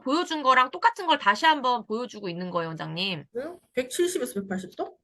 보여준 거랑 똑같은 걸 다시 한번 보여주고 있는 거예요, 원장님. 170에서 180도?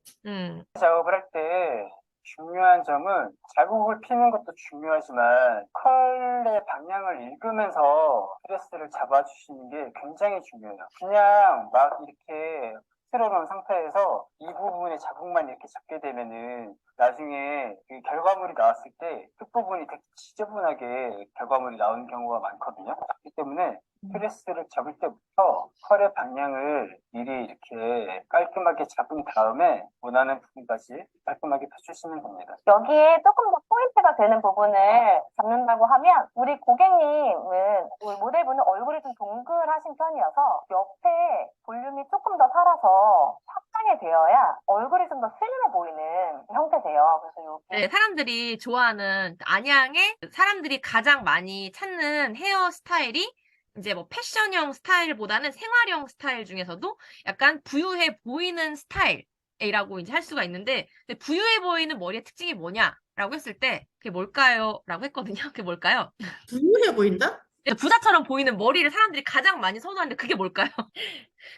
작업을 할 때 중요한 점은 자국을 피는 것도 중요하지만 컬의 방향을 읽으면서 스트레스를 잡아주시는 게 굉장히 중요해요. 그냥 막 이렇게 틀어놓은 상태에서 이 부분에 자국만 이렇게 잡게 되면은 나중에 그 결과물이 나왔을 때 끝부분이 되게 지저분하게 결과물이 나오는 경우가 많거든요. 그렇기 때문에 스트레스를 잡을 때부터 컬의 방향을 미리 이렇게 깔끔하게 잡은 다음에 원하는 부분까지 깔끔하게 펴주시면 됩니다. 여기에 조금 더 포인트가 되는 부분을 잡는다고 하면 우리 고객님은 우리 모델분은 얼굴이 좀 동글하신 편이어서 옆에 볼륨이 조금 더 살아서 확장이 되어야 얼굴이 좀 더 슬림해 보이는 형태세요. 그래서 여기 네, 사람들이 좋아하는 안양에 사람들이 가장 많이 찾는 헤어 스타일이 이제 뭐 패션형 스타일보다는 생활형 스타일 중에서도 약간 부유해 보이는 스타일이라고 이제 할 수가 있는데, 근데 부유해 보이는 머리의 특징이 뭐냐라고 했을 때 그게 뭘까요? 라고 했거든요. 그게 뭘까요? 부유해 보인다? 부자처럼 보이는 머리를 사람들이 가장 많이 선호하는데 그게 뭘까요?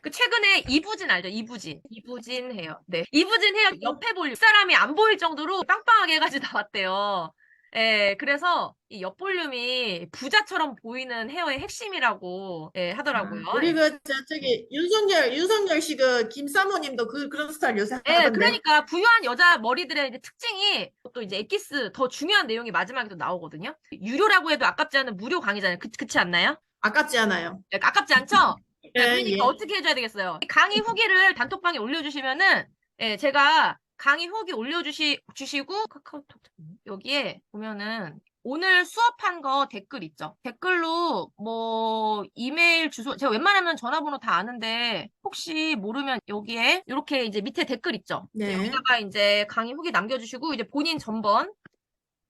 그 최근에 이부진 알죠? 이부진 헤어. 네. 이부진 헤어 옆에 볼륨. 사람이 안 보일 정도로 빵빵하게 해가지고 나왔대요. 예, 그래서 이 옆볼륨이 부자처럼 보이는 헤어의 핵심이라고 예, 하더라고요. 우리 저기 윤석열 씨 김사모님도 그런 스타일 요새 예, 하던데. 그러니까 부유한 여자 머리들의 이제 특징이 또 이제 엑기스 더 중요한 내용이 마지막에 또 나오거든요. 유료라고 해도 아깝지 않은 무료 강의잖아요. 그치 않나요? 아깝지 않아요. 예, 아깝지 않죠? 네, 예, 그러니까 예. 어떻게 해줘야 되겠어요? 강의 후기를 단톡방에 올려주시면은, 예, 제가 강의 후기 주시고, 카카오톡, 여기에 보면은, 오늘 수업한 거 댓글 있죠? 댓글로, 뭐, 이메일 주소, 제가 웬만하면 전화번호 다 아는데, 혹시 모르면 여기에, 이렇게 이제 밑에 댓글 있죠? 네. 여기다가 이제 강의 후기 남겨주시고, 이제 본인 전번,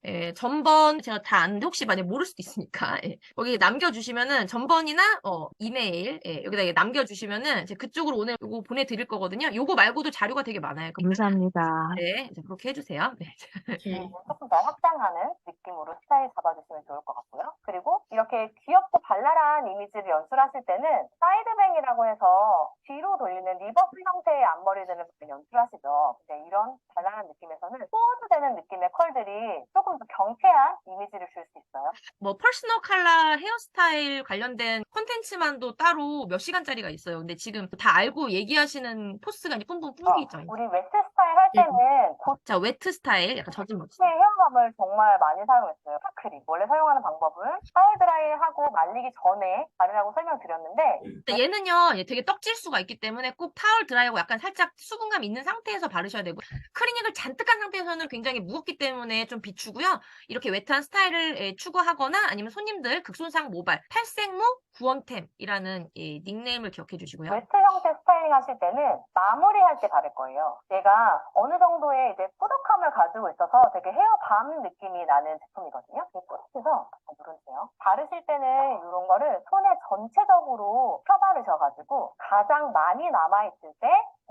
예, 전번 제가 다 아는데 혹시 만약 모를 수도 있으니까 예, 거기 남겨주시면은 전번이나 이메일 여기다 남겨주시면은 제가 그쪽으로 오늘 요거 보내드릴 거거든요. 요거 말고도 자료가 되게 많아요. 감사합니다. 네, 이제 그렇게 해주세요. 네. 오케이. 조금 더 확장하는 느낌으로 스타일 잡아주시면 좋을 것 같고요. 그리고 이렇게 귀엽고 발랄한 이미지를 연출하실 때는 사이드뱅이라고 해서 뒤로 돌리는 리버스 형태의 앞머리들을 많이 연출하시죠. 근데 이런 발랄한 느낌에서는 포워드되는 느낌의 컬들이 조금 더 경쾌한 이미지를 줄 수 있어요. 뭐 퍼스널 컬러 헤어스타일 관련된 콘텐츠만도 따로 몇 시간짜리가 있어요. 근데 지금 다 알고 얘기하시는 포스가 이제 뿜뿜 풍기죠. 우리 웨트 스타일 할 때는 자, 웨트 스타일 약간 젖은 머리. 고체 헤어감을 정말 많이 사용했어요. 크림 원래 사용하는 방법은 파워 드라이하고 말리기 전에 바르라고 설명드렸는데 근데 얘는요, 되게 떡질 수가 있기 때문에 꼭 타월 드라이하고 약간 살짝 수분감 있는 상태에서 바르셔야 되고, 클리닉을 잔뜩 한 상태에서는 굉장히 무겁기 때문에 좀 비추고요. 이렇게 웨트한 스타일을 추구하거나 아니면 손님들 극손상 모발, 탈색모 구원템이라는 닉네임을 기억해 주시고요. 웨트 형태 스타일링 하실 때는 마무리할 때 바를 거예요. 얘가 어느 정도의 이제 꾸덕함을 가지고 있어서 되게 헤어 밤 느낌이 나는 제품이거든요. 그래서 누르세요. 바르실 때는 이런 거를 손에 전체적으로 펴바르셔가지고 가장 많이 남아있을 때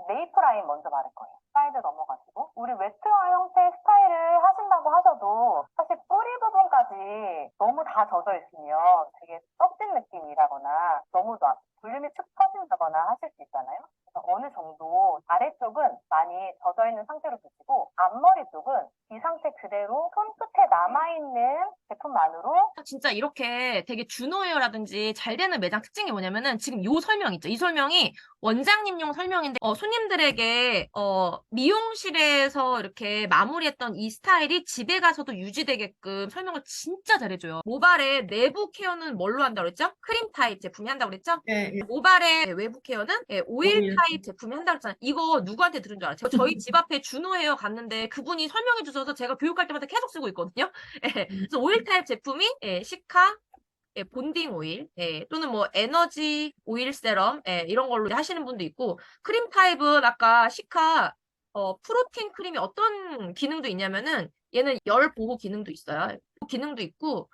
네이프 라인 먼저 바를 거예요. 사이드 넘어가지고 우리 웨트화 형태 스타일을 하신다고 하셔도 사실 뿌리 부분까지 너무 다 젖어 있으면 되게 떡진 느낌이라거나 너무 볼륨이 축 처진다거나 하실 수 있잖아요. 그래서 어느 정도 아래쪽은 많이 젖어 있는 상태로 두시고 앞머리 쪽은 이 상태 그대로 손끝에 남아있는 제품만으로 진짜 이렇게 되게 준호헤어라든지 잘 되는 매장 특징이 뭐냐면은 지금 요 설명 있죠. 이 설명이 원장님용 설명인데 손님들에게 미용실에서 이렇게 마무리했던 이 스타일이 집에 가서도 유지되게끔 설명을 진짜 잘해줘요. 모발의 내부 케어는 뭘로 한다고 그랬죠? 크림 타입 제품이 한다고 그랬죠? 예, 예. 모발의 외부 케어는 오일 오일. 타입 제품이 한다고 그랬잖아요. 이거 누구한테 들은 줄 알아요? 저희 집 앞에 준호헤어 갔는데 그분이 설명해 주셔서 제가 교육할 때마다 계속 쓰고 있거든요. 그래서 오일 타입 제품이 시카 본딩 오일, 또는 뭐 에너지 오일 세럼, 이런 걸로 하시는 분도 있고, 크림 타입은 아까 시카, 프로틴 크림이 어떤 기능도 있냐면은, 얘는 열 보호 기능도 있어요. 기능도 있고,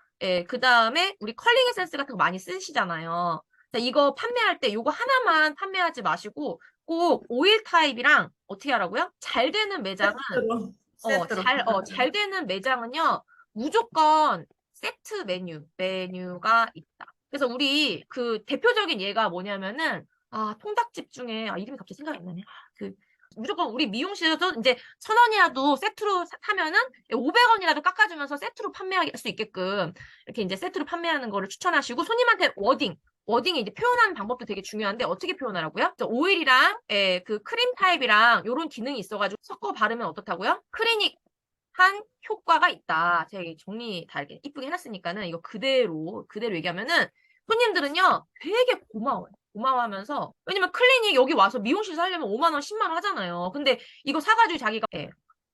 그 다음에 우리 컬링 에센스 같은 거 많이 쓰시잖아요. 자, 이거 판매할 때 요거 하나만 판매하지 마시고, 꼭 오일 타입이랑 어떻게 하라고요? 잘 되는 매장은, 세트로. 잘 되는 매장은요, 무조건 세트 메뉴가 있다. 그래서 우리 그 대표적인 예가 뭐냐면은, 통닭집 중에, 이름이 갑자기 생각이 안 나네. 무조건 우리 미용실에서 이제 1,000원이라도 세트로 사면은 500원이라도 깎아주면서 세트로 판매할 수 있게끔 이렇게 이제 세트로 판매하는 거를 추천하시고, 손님한테 워딩이 이제 표현하는 방법도 되게 중요한데, 어떻게 표현하라고요? 오일이랑 그 크림 타입이랑 요런 기능이 있어가지고 섞어 바르면 어떻다고요? 클리닉한 효과가 있다. 제가 정리 다 이렇게 이쁘게 해놨으니까는 이거 그대로 얘기하면은 손님들은요 되게 고마워하면서, 왜냐면 클리닉 여기 와서 미용실에서 하려면 5만 원, 10만 원 하잖아요. 근데 이거 사가지고 자기가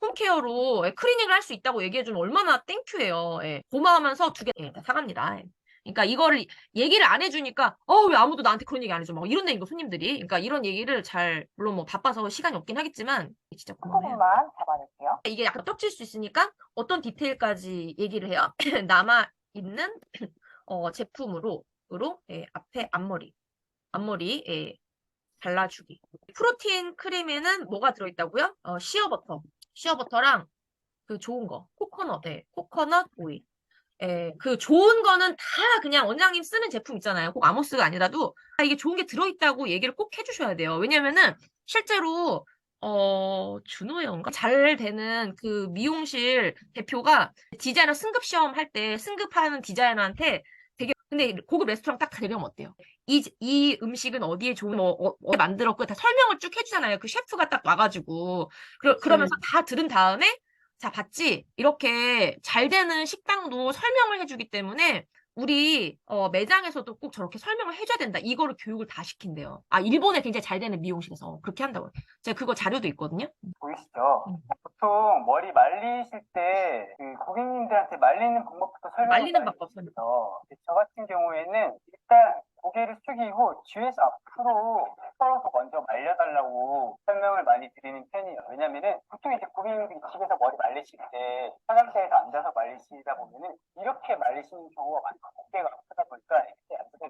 홈케어로 클리닉을 할 수 있다고 얘기해주면 얼마나 땡큐예요. 고마워하면서 2개 다 사갑니다. 그러니까 이거를 얘기를 안 해주니까 왜 아무도 나한테 그런 얘기 안 해줘 막 이런데, 이거 손님들이. 그러니까 이런 얘기를 물론 뭐 바빠서 시간이 없긴 하겠지만 진짜 한 고마워요. 부분만 잡아낼게요. 이게 약간 떡질 수 있으니까 어떤 디테일까지 얘기를 해요. 남아있는 제품으로 앞에 앞머리 발라주기. 프로틴 크림에는 뭐가 들어있다고요? 시어버터랑 그 좋은 거 코코넛 오일. 그 좋은 거는 다 그냥 원장님 쓰는 제품 있잖아요. 꼭 아모스가 아니라도 이게 좋은 게 들어있다고 얘기를 꼭 해주셔야 돼요. 왜냐면은 실제로 준호연가 잘 되는 그 미용실 대표가 디자이너 승급 시험 할 때 승급하는 디자이너한테 되게, 근데 고급 레스토랑 딱 데려가면 어때요? 이 음식은 어디에 좋은 만들었고 다 설명을 쭉 해주잖아요. 그 셰프가 딱 와가지고 그러면서 다 들은 다음에, 자, 봤지? 이렇게 잘 되는 식당도 설명을 해주기 때문에 우리 매장에서도 꼭 저렇게 설명을 해줘야 된다. 이거를 교육을 다 시킨대요. 일본에 굉장히 잘 되는 미용실에서 그렇게 한다고요. 제가 그거 자료도 있거든요. 보이시죠? 보통 머리 말리실 때 그 고객님들한테 말리는 방법부터 말리는 설명을 방법 많이 해주세요. 저 같은 경우에는 일단 고개를 숙이고 뒤에서 앞으로 털어서 먼저 말려달라고 설명을 많이 드리는 편이에요. 왜냐면은 보통 이제 고객님들이 집에서 머리 말리실 때 화장대에서 앉아서 말리시다 보면은 이렇게 말리시는 경우가 많고 어깨가 아프다 보니까 이렇게 앉아서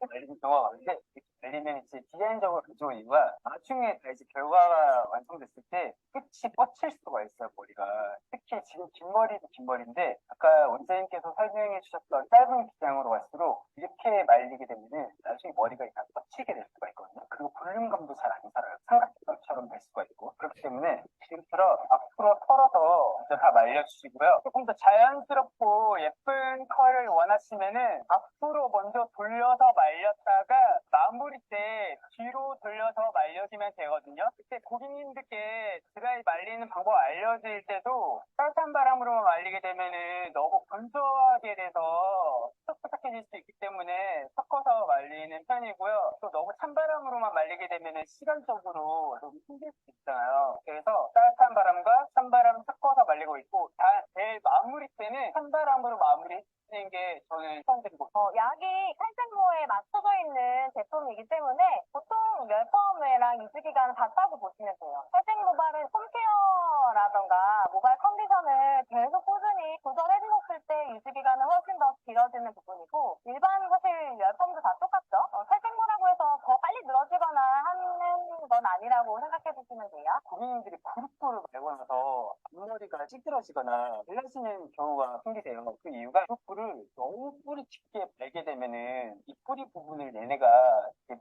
말리는 경우가 많은데, 이렇게 말리면 이제 디자인적으로 안 좋은 이유가 나중에 다 이제 결과가 완성됐을 때 끝이 뻗칠 수가 있어요, 머리가. 특히 지금 긴 머리도 긴 머리인데 아까 원장님께서 설명해 주셨던 짧은 기장으로 갈수록 이렇게 말리게 되면은 나중에 머리가 다 뻗치게 될 수가 있거든요. 그리고 볼륨감도 잘 안 살아요. 삼각형처럼 될 수가 있고. 그렇기 때문에 지금처럼 앞으로 털어서 먼저 다 말려주시고요. 조금 더 자연스럽고 예쁜 컬을 원하시면은 앞으로 먼저 돌려서 말렸다가 마무리 때 뒤로 돌려서 말려주면 되거든요. 그때 고객님들께 드라이 말리는 방법 알려드릴 때도 따뜻한 바람으로만 말리게 되면은 너무 건조하게 돼서 촉촉해질 수 있기 때문에 섞어서 말리는 편이고요. 또 너무 찬바람으로만 말리게 되면은 시간적으로 좀 힘들 수 있잖아요. 그래서 따뜻한 바람과 찬바람 섞어서 말리고 있고, 제일 마무리 때는 찬바람으로 마무리 해주시는 게 저는 추천드리고. 약이 탈색모에 맞춰져 있는 제품이기 때문에 보통 열펌이랑 유지기간은 같다고 보시면 돼요. 탈색 모발은 홈케어라던가 모발 컨디션을 계속 꾸준히 조절해 주셨을 때 유지기간은 훨씬 더 길어지는 부분이고, 일반 사실 열펌도 다 똑같죠. 탈색모라고 해서 더 빨리 늘어지거나 하는 건 아니라고 생각해 주시면 돼요. 고객님들이 푸르푸르 말고 나서 앞머리가 찌그러지거나 갈라지는 경우가 생기세요. 그 이유가 푸르푸를 너무 뿌리 깊게 말게 되면은 이 뿌리 부분을 얘네가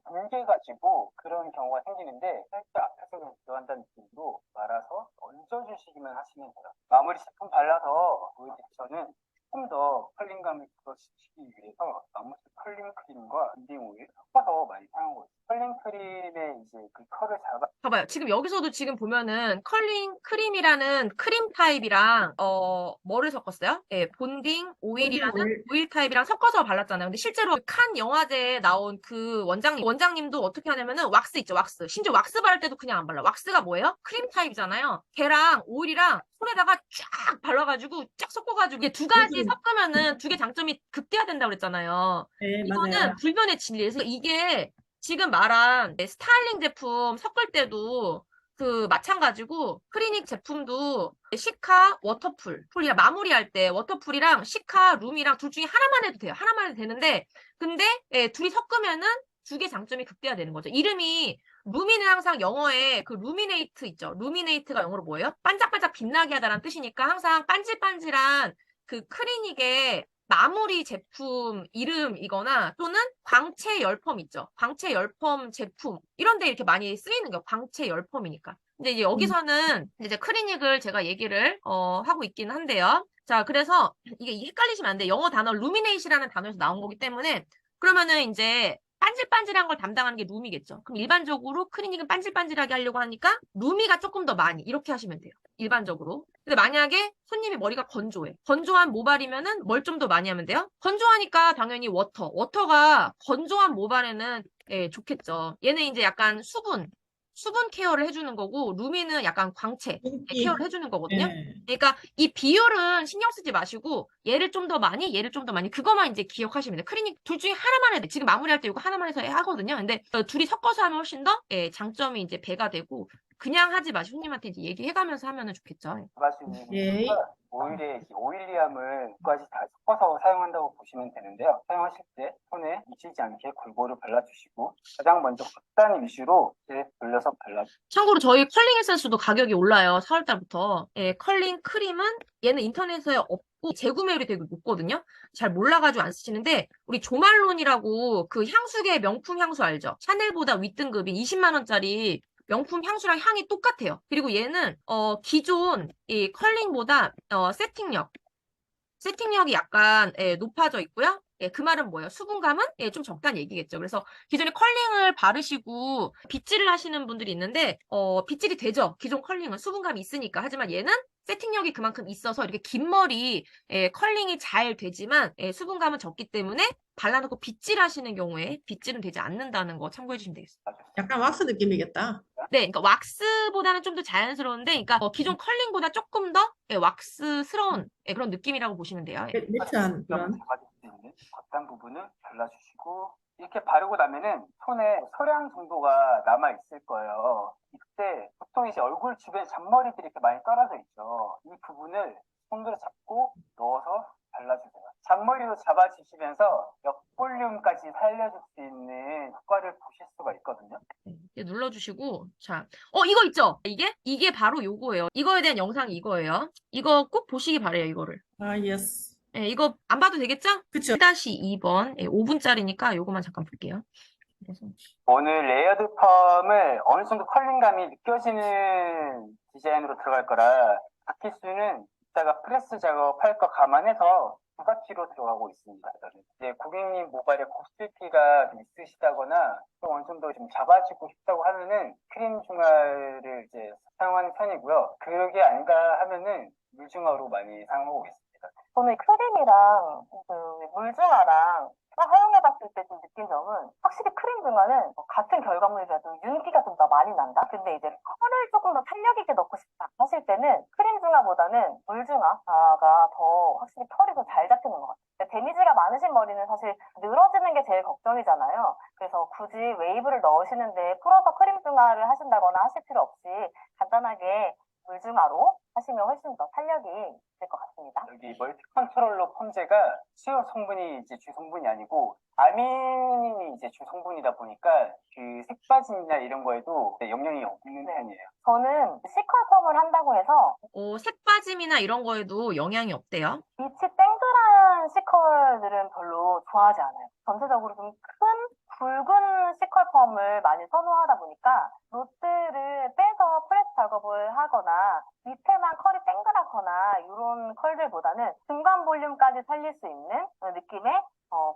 뭉개가지고 그런 경우가 생기는데, 살짝 앞에서 들어간다는 느낌으로 말아서 얹어주시기만 하시면 돼요. 마무리 제품 발라서 보여드릴 저는 조금 더 컬링감을 부각시키기 위해서 마무리 컬링 크림과 인딩 오일 섞어서 많이 사용하고 있어요. 컬링 크림에 이제 그 컬을 봐봐요. 지금 여기서도 지금 보면은 컬링 크림이라는 크림 타입이랑 뭐를 섞었어요? 본딩 오일이라는 오일 타입이랑 섞어서 발랐잖아요. 근데 실제로 칸 영화제에 나온 그 원장님도 어떻게 하냐면은 왁스 있죠, 왁스. 심지어 왁스 바를 때도 그냥 안 발라. 왁스가 뭐예요? 크림 타입이잖아요. 걔랑 오일이랑 손에다가 쫙 발라가지고 쫙 섞어가지고, 이게 두 가지 섞으면은 두 개 장점이 극대화된다고 그랬잖아요. 네, 이거는 맞아요. 불변의 진리예요. 그래서 이게 지금 말한 스타일링 제품 섞을 때도 그 마찬가지고, 클리닉 제품도 시카 워터풀이랑 마무리할 때 워터풀이랑 시카 룸이랑 둘 중에 하나만 해도 돼요. 하나만 해도 되는데, 근데 둘이 섞으면은 두 개 장점이 극대화되는 거죠. 이름이 루미는 항상 영어에 그 루미네이트 있죠. 루미네이트가 영어로 뭐예요? 반짝반짝 빛나게 하다라는 뜻이니까 항상 반질반질한 그 클리닉의 마무리 제품 이름이거나 또는 광채 열펌 있죠. 광채 열펌 제품 이런 데 이렇게 많이 쓰이는 거 광채 열펌이니까. 근데 이제 여기서는 이제 클리닉을 제가 얘기를 하고 있긴 한데요. 자, 그래서 이게 헷갈리시면 안 돼. 영어 단어 루미네이시라는 단어에서 나온 거기 때문에 그러면은 이제 반질반질한 걸 담당하는 게 룸이겠죠. 그럼 일반적으로 클리닉은 반질반질하게 하려고 하니까 루미가 조금 더 많이 이렇게 하시면 돼요. 일반적으로. 근데 만약에 손님이 머리가 건조해. 건조한 모발이면은 뭘 좀 더 많이 하면 돼요? 건조하니까 당연히 워터. 워터가 건조한 모발에는 예, 좋겠죠. 얘는 이제 약간 수분 케어를 해주는 거고, 루미는 약간 광채 케어를 해주는 거거든요. 예. 그러니까 이 비율은 신경 쓰지 마시고 얘를 좀 더 많이 얘를 좀 더 많이 그것만 이제 기억하시면 돼요. 클리닉 둘 중에 하나만 해도 돼. 지금 마무리할 때 이거 하나만 해서 하거든요. 근데 둘이 섞어서 하면 훨씬 더 예, 장점이 이제 배가 되고 그냥 하지 마시고 손님한테 이제 얘기해가면서 하면은 좋겠죠. 잡아수 있는 예. 이유가 오일에 이 오일리함을 두 가지 다 섞어서 사용한다고 보시면 되는데요. 사용하실 때 손에 묻히지 않게 골고루 발라주시고 가장 먼저 끝단 위주로 이렇게 돌려서 발라주세요. 참고로 저희 컬링 에센스도 가격이 올라요. 4월달부터. 예, 컬링 크림은 얘는 인터넷에 없고 재구매율이 되게 높거든요. 잘 몰라가지고 안 쓰시는데 우리 조말론이라고 그 향수계 명품 향수 알죠? 샤넬보다 윗등급인 20만 원짜리 명품 향수랑 향이 똑같아요. 그리고 얘는 기존 이 컬링보다 세팅력이 약간 예, 높아져 있고요. 예, 그 말은 뭐예요? 수분감은 예, 좀 적다는 얘기겠죠. 그래서 기존에 컬링을 바르시고 빗질을 하시는 분들이 있는데 빗질이 되죠. 기존 컬링은 수분감이 있으니까. 하지만 얘는 세팅력이 그만큼 있어서 이렇게 긴 머리 예, 컬링이 잘 되지만 예, 수분감은 적기 때문에 발라놓고 빗질하시는 경우에 빗질은 되지 않는다는 거 참고해 주시면 되겠습니다. 약간 왁스 느낌이겠다. 네, 그러니까 왁스보다는 좀 더 자연스러운데, 그러니까 기존 컬링보다 조금 더 예, 왁스스러운 예, 그런 느낌이라고 보시면 돼요. 예. 매트한 그런. 잡아줄 수 있는 겉단 부분을 발라주시고 이렇게 바르고 나면은 손에 소량 정도가 남아 있을 거예요. 이때 보통 이제 얼굴 주변에 잔머리들이 이렇게 많이 떨어져 있죠. 이 부분을 손으로 잡고 넣어서 발라주세요. 잔머리도 잡아주시면서 역볼륨까지 살려줄 수 있는 효과를 보실 수가 있거든요. 이렇게 눌러주시고, 자, 이거 있죠? 이게 바로 요거예요. 이거에 대한 영상이 이거예요. 이거 꼭 보시기 바래요, 이거를. 아, 예스. 예, 이거 안 봐도 되겠죠? 그쵸. 1-2번, 예, 5분짜리니까 요거만 잠깐 볼게요. 그래서 오늘 레이어드 펌을 어느 정도 컬링감이 느껴지는 디자인으로 들어갈 거라 바퀴수는 이따가 프레스 작업할 거 감안해서 부가키로 들어가고 있습니다. 이제 고객님 모발에 곱슬기가 있으시다거나 또 어느 정도 좀 잡아주고 싶다고 하면은 크림 중화를 이제 사용하는 편이고요. 그게 아닌가 하면은 물중화로 많이 사용하고 있습니다. 저는 크림이랑 그 물중화랑 사용해봤을 때 좀 느낀 점은 확실히 크림 중화는 같은 결과물이라도 윤기가 좀 더 많이 난다? 근데 이제 컬을 조금 더 탄력 있게 넣고 싶다 하실 때는 크림 중화보다는 물 중화가 더 확실히 컬이 더 잘 잡히는 것 같아요. 데미지가 많으신 머리는 사실 늘어지는 게 제일 걱정이잖아요. 그래서 굳이 웨이브를 넣으시는데 풀어서 크림 중화를 하신다거나 하실 필요 없이 간단하게 물 중화로 하시면 훨씬 더 탄력이 있을 것 같습니다. 여기 멀티 컨트롤러 펌제가 수요 성분이 이제 주 성분이 아니고 아민이 이제 주 성분이다 보니까 그 색빠짐이나 이런 거에도 영향이 없는 편이에요. 저는 C컬 펌을 한다고 해서 색빠짐이나 이런 거에도 영향이 없대요. 빛이 땡그란 C컬들은 별로 좋아하지 않아요. 전체적으로 좀 큰 굵은 C컬 펌을 많이 선호하다 보니까 롯들을 빼서 프레스 작업을 하거나 밑에만 컬이 땡그랗거나 이런 컬들보다는 중간 볼륨까지 살릴 수 있는 느낌의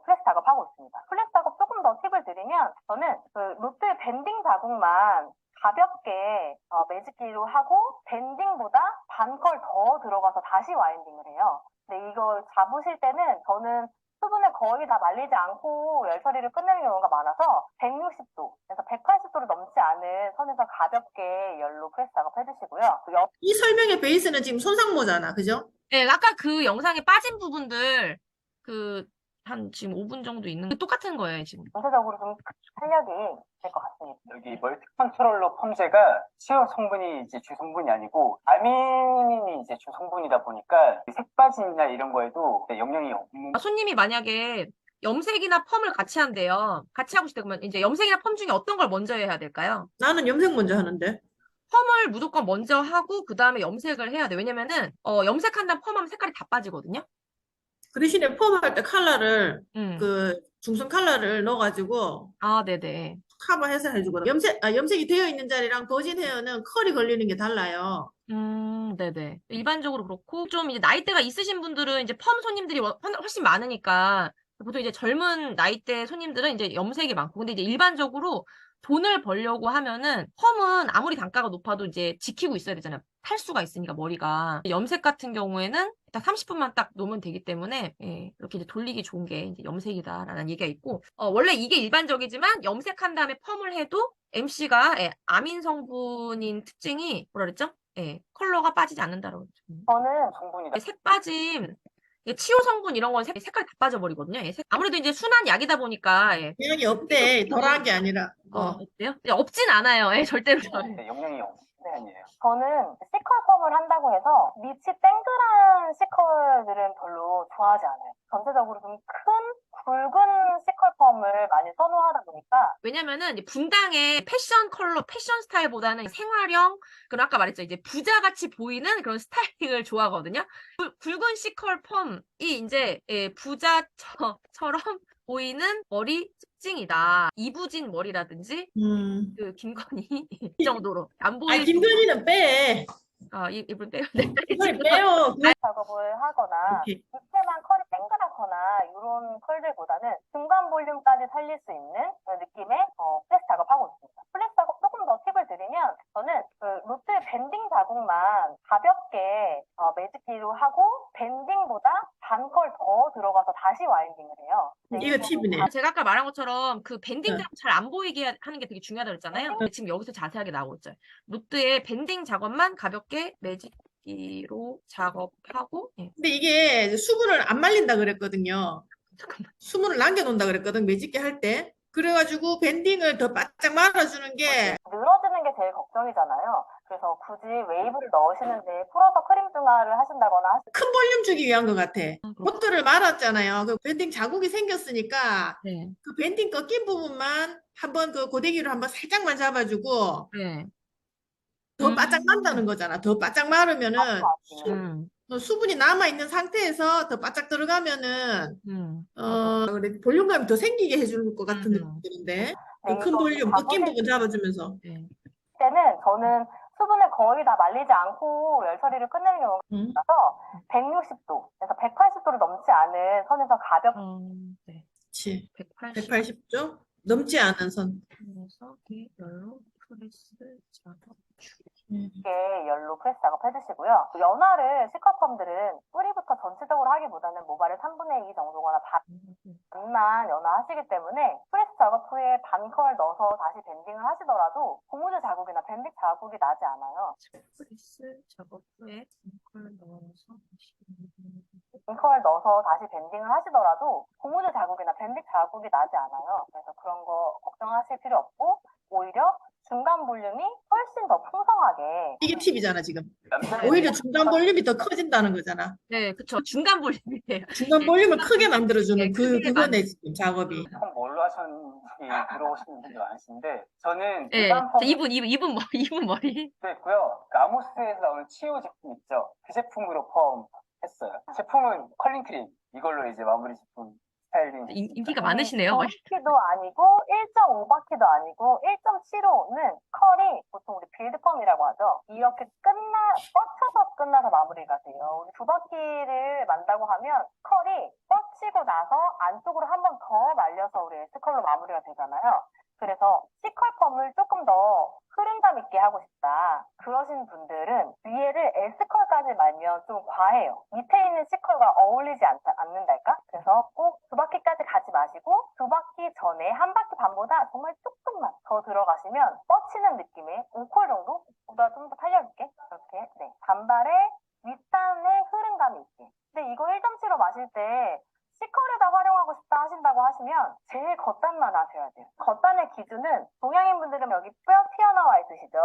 프레스 작업하고 있습니다. 프레스 작업 조금 더 팁을 드리면 저는 그 롯들 밴딩 자국만 가볍게 매직기로 하고 밴딩보다 반 컬 더 들어가서 다시 와인딩을 해요. 근데 이걸 잡으실 때는 저는 수분을 거의 다 말리지 않고 열 처리를 끝내는 경우가 많아서 160도에서 180도를 넘지 않은 선에서 가볍게 열로 프레스 작업 해주시고요. 이 설명의 베이스는 지금 손상모잖아. 그죠? 네, 아까 그 영상에 빠진 부분들 한 지금 5분 정도 있는 똑같은 거예요, 지금. 전체적으로 좀 탄력이 될 것 같습니다. 여기 멀티 컨트롤러 펌제가 수요 성분이 이제 주 성분이 아니고 아민이 이제 주 성분이다 보니까 색빠짐이나 이런 거에도 영향이 없는. 손님이 만약에 염색이나 펌을 같이 한대요. 같이 하고 싶다 그러면 이제 염색이나 펌 중에 어떤 걸 먼저 해야 될까요? 나는 염색 먼저 하는데. 펌을 무조건 먼저 하고 그 다음에 염색을 해야 돼. 왜냐면은 염색한 다음 펌하면 색깔이 다 빠지거든요. 그 대신에 펌할 때 컬러를 음. 그 중성 컬러를 넣어가지고 아, 네네. 커버해서 해주거든. 염색이 되어 있는 자리랑 버진 헤어는 컬이 걸리는 게 달라요. 네네. 일반적으로 그렇고, 좀 이제 나이대가 있으신 분들은 이제 펌 손님들이 훨씬 많으니까, 보통 이제 젊은 나이대 손님들은 이제 염색이 많고, 근데 이제 일반적으로 돈을 벌려고 하면은, 펌은 아무리 단가가 높아도 이제 지키고 있어야 되잖아요. 탈수가 있으니까, 머리가. 염색 같은 경우에는 딱 30분만 딱 놓으면 되기 때문에, 예, 이렇게 이제 돌리기 좋은 게 이제 염색이다라는 얘기가 있고, 원래 이게 일반적이지만, 염색한 다음에 펌을 해도, MC가 아민 성분인 특징이 뭐라 그랬죠? 예, 컬러가 빠지지 않는다라고 했죠. 저는 성분이다. 색 빠짐, 치유 성분 이런 건 색깔이 다 빠져버리거든요. 아무래도 이제 순한 약이다 보니까 영향이 없대. 덜한 게 아니라. 어때요? 없진 않아요. 절대로. 네, 영양이 없는 아니에요. 저는 C컬펌을 한다고 해서 밑이 땡그란 C컬들은 별로 좋아하지 않아요. 전체적으로 좀 큰 굵은 C컬펌을 많이 선호하다 보니까 왜냐면은 이제 분당의 패션 컬러, 패션 스타일보다는 생활형, 그리고 아까 말했죠. 이제 부자같이 보이는 그런 스타일링을 좋아하거든요. 굵은 C컬 펌이 이제 부자처럼 보이는 머리 특징이다. 이부진 머리라든지 그 김건희 이 정도로 안 아, 보일 김건희는 빼. 이분 빼요. 네. 김건희 빼요. 작업을 하거나 이렇게. 밑에만 컬이 땡그랗거나 이런 컬들보다는 중간 볼륨까지 살릴 수 있는 느낌의 플렉스 작업하고 있습니다. 플렉스 작업 조금 더 팁을 드리면 저는 그 로트의 밴딩 자국만 가볍게 매직기로 하고 밴딩보다 반 컬 더 들어가서 다시 와인딩을 해요. 이거 팁이네. 제가 아까 말한 것처럼 그 밴딩 네. 작업 잘 안 보이게 하는 게 되게 중요하다고 했잖아요. 근데 지금 여기서 자세하게 나오고 있죠. 로트의 밴딩 작업만 가볍게 매직기로 작업하고 근데 이게 수분을 안 말린다 그랬거든요. 잠깐만. 수분을 남겨놓는다 그랬거든. 매직기 할 때. 그래가지고 밴딩을 더 바짝 말아주는 게 늘어지는 게 제일 걱정이잖아요. 그래서 굳이 웨이브를 넣으시는데 풀어서 크림 중화를 하신다거나 큰 볼륨 주기 위한 것 같아. 그렇구나. 코트를 말았잖아요. 그 밴딩 자국이 생겼으니까 네. 그 밴딩 꺾인 부분만 한번 그 고데기로 한번 살짝만 잡아주고 네. 더 바짝 만다는 거잖아. 더 바짝 마르면은 수분이 남아있는 상태에서 더 바짝 들어가면은 그래, 볼륨감이 더 생기게 해주는 것 같은 느낌인데 그 큰 볼륨 꺾인 부분 잡아주면서 네. 때는 저는 수분을 거의 다 말리지 않고 열 처리를 끝내는 경우가 있어서 160도에서 180도를 넘지 않은 선에서 가볍게 네. 그치. 180. 180도? 넘지 않은 선. 그래서 이 열로 프레스 작업 열로 프레스 작업 해주시고요. 연화를 C컬펌들은 뿌리부터 전체적으로 하기보다는 모발을 3분의 2 정도거나 반만 연화하시기 때문에 프레스 작업 후에 반컬 넣어서 다시 밴딩을 하시더라도 고무줄 자국이나 밴딩 자국이 나지 않아요. 프레스 작업 후에 컬 넣어서 컬 넣어서 다시 밴딩을 하시더라도 고무줄 자국이나 밴딩 자국이 나지 않아요. 그래서 그런 거 걱정하실 필요 없고 오히려 중간 볼륨이 훨씬 더 풍성하게 이게 팁이잖아 지금. 남자는 오히려 중간 볼륨이 더 커진다는 거잖아. 네, 그쵸. 중간 볼륨이에요. 중간 볼륨을 크게 만들어주는 네, 크게 그거네 지금 작업이. 참 뭘로 하셨는지 물어보시는 분들 많으신데 저는 네, 일반 펌 이분 머리. 했고요. 라모스에서 나오는 치오 제품 있죠. 그 제품으로 펌 했어요. 제품은 컬링 크림 이걸로 이제 마무리 제품 스타일링. 인기가 많으시네요. 2바퀴도 아니고 1.5바퀴도 아니고 1.75는 컬이 보통 우리 빌드펌이라고 하죠. 이렇게 뻗쳐서 끝나서 마무리가 돼요. 우리 2바퀴를 만다고 하면 컬이 뻗치고 나서 안쪽으로 한 번 더 말려서 우리 S컬로 마무리가 되잖아요. 그래서 C컬펌을 조금 더 흐름감 있게 하고 싶다. 그러신 분들은 위에를 S컬까지 말면 좀 과해요. 밑에 있는 C컬과 어울리지 않는달까? 그래서 꼭 2바퀴까지 가지 마시고 2바퀴 전에 1바퀴 반보다 정말 조금만 더 들어가시면 뻗치는 느낌의 5컬 정도? 보다 좀 더 살려줄게. 이렇게 네. 단발에 윗단에 흐름감이 있게. 근데 이거 1.7로 마실 때 C컬에다 활용하고 싶다 하신다고 하시면 제일 겉단만 하셔야 돼요. 겉단의 기준은 동양인 분들은 여기 뼈 튀어나와 있으시죠?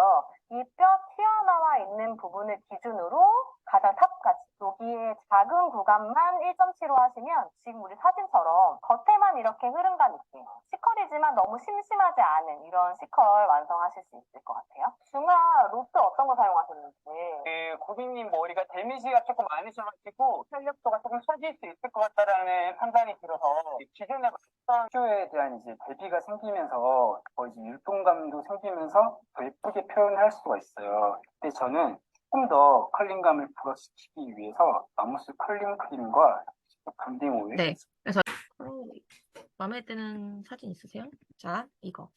이 뼈 튀어나와 있는 부분을 기준으로 가장 탑까지 여기에 작은 구간만 1.75 하시면 지금 우리 사진처럼 겉에만 이렇게 흐름감 있게 C컬이지만 너무 심심하지 않은 이런 C컬 완성하실 수 있을 것 같아요. 중화 로트 어떤 거 사용하셨는지. 고객님 머리가 데미지가 조금 많으셔가지고 탄력도가 조금 처질 수 있을 것 같다라는 판단이 들어서 기존에 봤던 큐에 대한 이제 대비가 생기면서 거의 이제 율동감도 생기면서 더 예쁘게 표현할 수가 있어요. 근데 저는 조금 더 컬링감을 부각시키기 위해서 마무스 컬링 크림과 밤딩 오일 네. 그래서 마음에 드는 사진 있으세요? 자, 이거.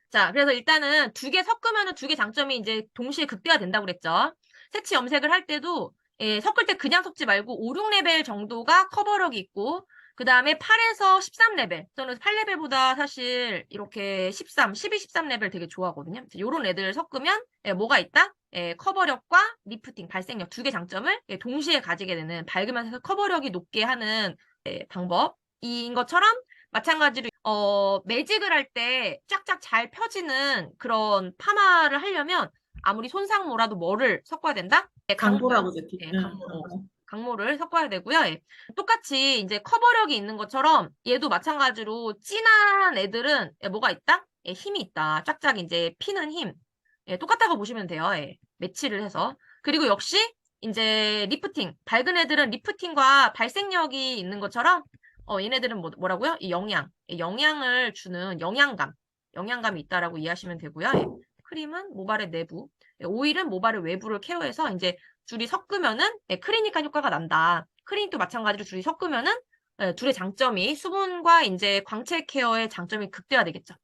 자, 그래서 일단은 두 개 섞으면은 두 개 장점이 이제 동시에 극대화 된다고 그랬죠. 색치 염색을 할 때도 섞을 때 그냥 섞지 말고 5, 6레벨 정도가 커버력이 있고 그 다음에 8에서 13레벨. 저는 8레벨보다 사실 이렇게 13, 12, 13레벨 되게 좋아하거든요. 요런 애들 섞으면 뭐가 있다? 커버력과 리프팅, 발색력 두 개 장점을 동시에 가지게 되는 밝으면서 커버력이 높게 하는 방법인 것처럼 마찬가지로 매직을 할 때 쫙쫙 잘 펴지는 그런 파마를 하려면 아무리 손상모라도 뭐를 섞어야 된다? 강도라고 적혀. 예, 강모를 섞어야 되고요. 예. 똑같이 이제 커버력이 있는 것처럼 얘도 마찬가지로 진한 애들은 뭐가 있다? 힘이 있다. 쫙쫙 이제 피는 힘. 똑같다고 보시면 돼요. 매치를 해서. 그리고 역시 이제 리프팅. 밝은 애들은 리프팅과 발색력이 있는 것처럼 얘네들은 뭐라고요? 이 영양을 주는 영양감이 있다라고 이해하시면 되고요. 크림은 모발의 내부, 오일은 모발의 외부를 케어해서 이제 둘이 섞으면은 클리닉한 효과가 난다. 클리닉도 마찬가지로 둘이 섞으면은 둘의 장점이 수분과 이제 광채 케어의 장점이 극대화되겠죠.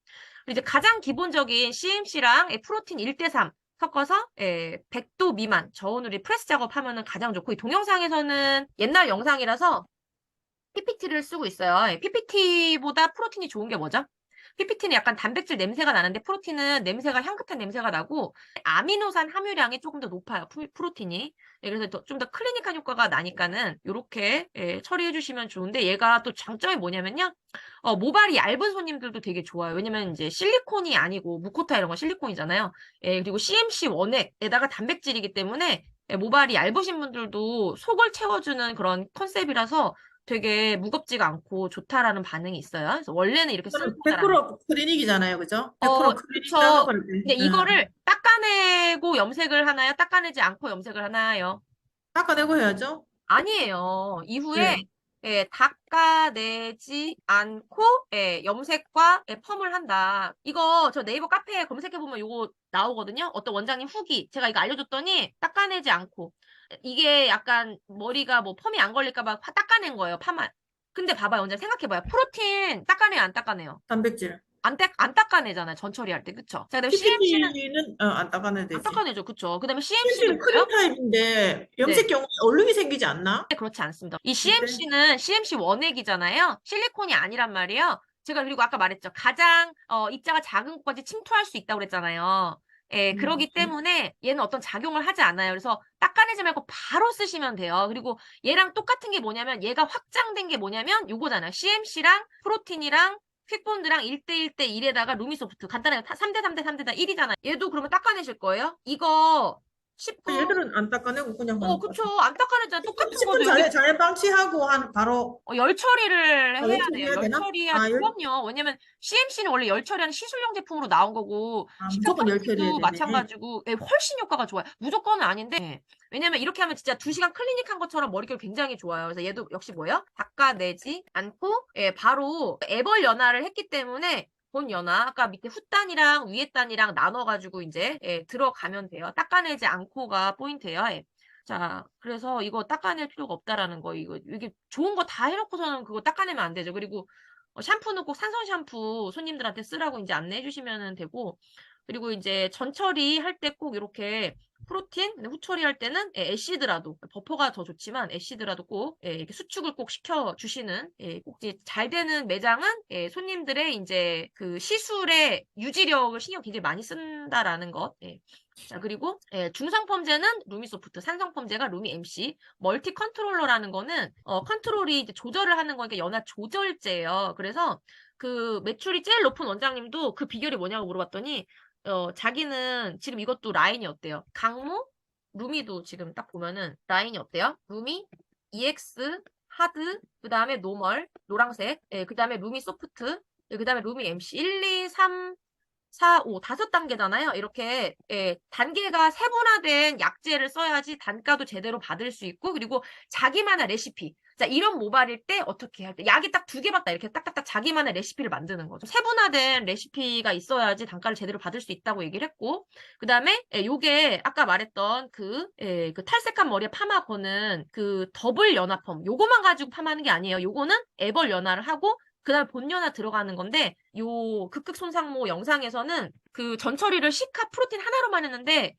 이제 가장 기본적인 CMC랑 프로틴 1대3 섞어서 100도 미만 저온으로 프레스 작업하면은 가장 좋고 이 동영상에서는 옛날 영상이라서 PPT를 쓰고 있어요. PPT보다 프로틴이 좋은 게 뭐죠? PPT는 약간 단백질 냄새가 나는데 프로틴은 냄새가 향긋한 냄새가 나고 아미노산 함유량이 조금 더 높아요. 프로틴이. 그래서 좀 더 클리닉한 효과가 나니까는 이렇게 처리해 주시면 좋은데 얘가 또 장점이 뭐냐면요. 모발이 얇은 손님들도 되게 좋아요. 왜냐면 이제 실리콘이 아니고 무코타 이런 건 실리콘이잖아요. 그리고 CMC 원액에다가 단백질이기 때문에 모발이 얇으신 분들도 속을 채워주는 그런 컨셉이라서 되게 무겁지가 않고 좋다라는 반응이 있어요. 그래서 원래는 이렇게 쓰는 거다라는 100% 클리닉이잖아요, 그죠? 100% 클리닉 그쵸. 작업을 근데 이거를 닦아내고 염색을 하나요? 닦아내지 않고 염색을 하나요? 닦아내고 해야죠. 아니에요. 이후에 네. 닦아내지 않고 염색과 펌을 한다. 이거 저 네이버 카페에 검색해보면 이거 나오거든요. 어떤 원장님 후기. 제가 이거 알려줬더니 닦아내지 않고. 이게 약간 머리가 뭐 펌이 안 걸릴까 봐 닦아낸 거예요. 파마. 근데 봐봐요. 원장님 생각해봐요. 프로틴 닦아내요? 안 닦아내요? 단백질. 안 닦아내잖아요. 전 처리할 때. 그쵸? 자, 그다음에 CMC는 PPT는 안 닦아내야 안 되지. 닦아내죠. 그쵸? 그 다음에 CMC는 CMC는 크림 뭐예요? 타입인데 염색 경우에 얼룩이 생기지 않나? 그렇지 않습니다. 이 네. CMC는 CMC 원액이잖아요. 실리콘이 아니란 말이에요. 제가 그리고 아까 말했죠. 가장 입자가 작은 곳까지 침투할 수 있다고 그랬잖아요. 그러기 때문에 얘는 어떤 작용을 하지 않아요. 그래서 닦아내지 말고 바로 쓰시면 돼요. 그리고 얘랑 똑같은 게 뭐냐면 얘가 확장된 게 뭐냐면 요거잖아요. CMC랑 프로틴이랑 퀵본드랑 1대1대1에다가 루미소프트 간단하게 3대3대3대 1이잖아요. 얘도 그러면 닦아내실 거예요? 이거 10분 얘들은 안 닦아내고 그냥 하는 거 그쵸. 안 닦아내잖아. 똑같은 10분 거죠. 여기 자연 방치하고 바로 열 처리를 해야 열 돼요. 처리해야 열 되나? 처리해야지. 그럼요. 왜냐면 CMC는 원래 열 처리하는 시술용 제품으로 나온 거고 시카 무조건 열 처리해야 프로틴도 되네. 마찬가지고 훨씬 효과가 좋아요. 무조건은 아닌데 왜냐면 이렇게 하면 진짜 2시간 클리닉한 것처럼 머릿결 굉장히 좋아요. 그래서 얘도 역시 뭐예요? 닦아내지 않고 바로 애벌 연화를 했기 때문에 본 연화 아까 밑에 훗단이랑 위에 단이랑 나눠가지고 이제 들어가면 돼요. 닦아내지 않고가 포인트예요. 자, 그래서 이거 닦아낼 필요가 없다라는 거. 이게 좋은 거 다 해놓고서는 그거 닦아내면 안 되죠. 그리고 샴푸는 꼭 산성 샴푸 손님들한테 쓰라고 이제 안내해 주시면 되고, 그리고 이제 전처리 할 때 꼭 이렇게 프로틴, 후처리 할 때는 애시드라도, 버퍼가 더 좋지만 애시드라도 꼭 이렇게 수축을 꼭 시켜 주시는, 꼭 이제 잘 되는 매장은 손님들의 이제 그 시술의 유지력을 신경 굉장히 많이 쓴다라는 것. 자, 그리고 중성펌제는 루미소프트, 산성펌제가 루미 MC, 멀티 컨트롤러라는 거는 컨트롤이 이제 조절을 하는 거니까 연화 조절제예요. 그래서 그 매출이 제일 높은 원장님도 그 비결이 뭐냐고 물어봤더니 자기는 지금 이것도 라인이 어때요? 강모, 루미도 지금 딱 보면은 라인이 어때요? 루미, EX, 하드, 그 다음에 노멀, 노란색, 예, 그 다음에 루미 소프트, 예, 그 다음에 루미 MC 1, 2, 3, 4, 5, 5단계잖아요. 이렇게 예, 단계가 세분화된 약재를 써야지 단가도 제대로 받을 수 있고 그리고 자기만의 레시피. 자, 이런 모발일 때 어떻게 할 때 약이 딱 2개밖에 이렇게 딱딱딱 자기만의 레시피를 만드는 거죠. 세분화된 레시피가 있어야지 단가를 제대로 받을 수 있다고 얘기를 했고 그다음에 예, 요게 아까 말했던 그 탈색한 머리에 파마 거는 그 더블 연화펌 요거만 가지고 파마하는 게 아니에요. 요거는 애벌 연화를 하고 그다음에 본연화 들어가는 건데 요 극극 손상모 영상에서는 그 전처리를 시카 프로틴 하나로만 했는데